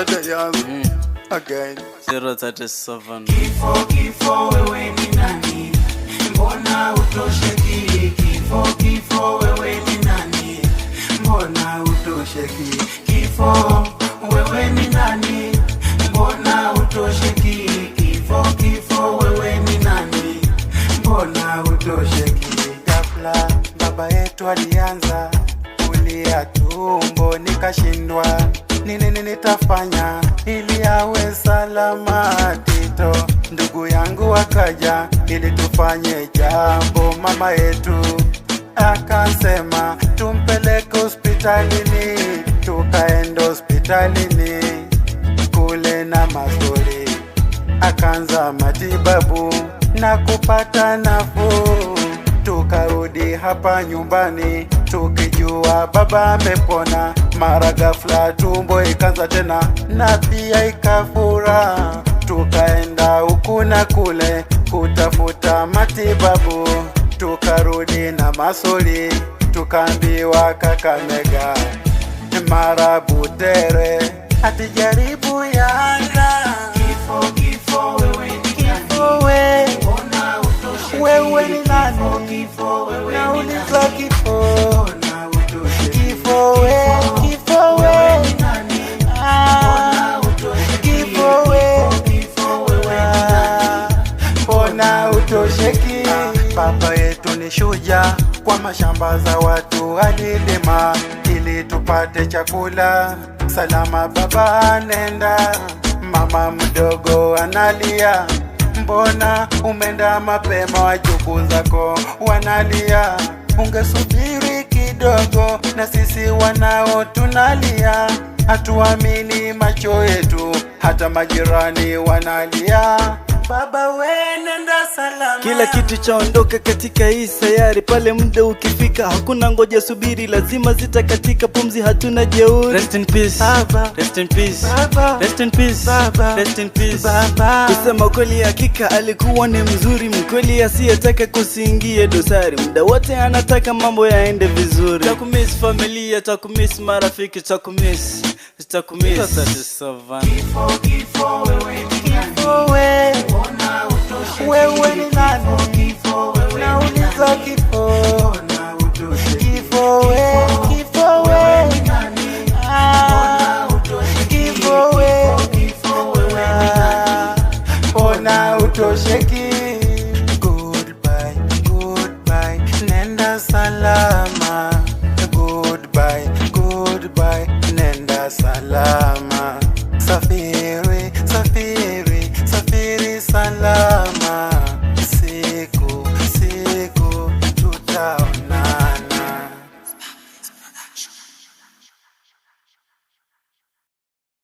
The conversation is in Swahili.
Diana again 037. Kifo wewe ni nani? Mbona utosheki? Kifo wewe ni nani? Mbona utosheki? Kifo wewe ni nani? Mbona utosheki? Kifo wewe ni nani? Mbona utosheki? Ghafla baba yetu alianza kulia tumbo, nikashindwa nini nitafanya ili awe salama. Tito ndugu yangu akaja ili tufanye jambo. Mama yetu akasema tumpeleke hospitalini. Tukaenda hospitalini kule na Masuri, akaanza matibabu na kupata nafuu. Tukarudi hapa nyumbani tukijua baba amepona. Mara ghafla tumbo ikaanza tena na pia ikafura. Tukaenda huku na kule kutafuta matibabu. Tukarudi na Masuri, tukaambiwa Kakamega, mara Butere, atijaribu Yanga. Kifo wewe ni nani? Mbona utosheki? Wewe ni nani? Nauliza kifo. Kifo wewe ni nani? Kifo wewe ni nani? Mbona utosheki? Baba yetu ni shujaa, kwa mashamba za watu alilima ili tupate chakula. Salama baba nenda, mama mdogo analia, mbona umeenda mapema? Wajukuu zako wanalia, ungesubiri kidogo na sisi wanao tunalia. Hatuamini macho yetu, hata majirani wanalia. Baba we nenda salama. Kila kitu chaondoka katika hii sayari, pale muda ukifika hakuna ngoja subiri, lazima zitakatika, pumzi hatuna jeuri. Rest in peace Baba, rest in peace Baba, rest in peace Baba, rest in peace Baba. Kusema kweli hakika alikuwa ni mzuri, mkweli asiyetaka kusiingie dosari, muda wote anataka mambo yaende vizuri. Takumiss familia, takumiss marafiki, takumiss. Kifo wewe ni nani? Mbona utosheki? Wewe ni nani? Nauliza kifo. Kifo wewe ni nani? Mbona utosheki? Kifo wewe ni nani? Mbona utosheki? Goodbye, goodbye, nenda salama. Goodbye, goodbye, nenda salama. Safiri, safiri, safiri salama.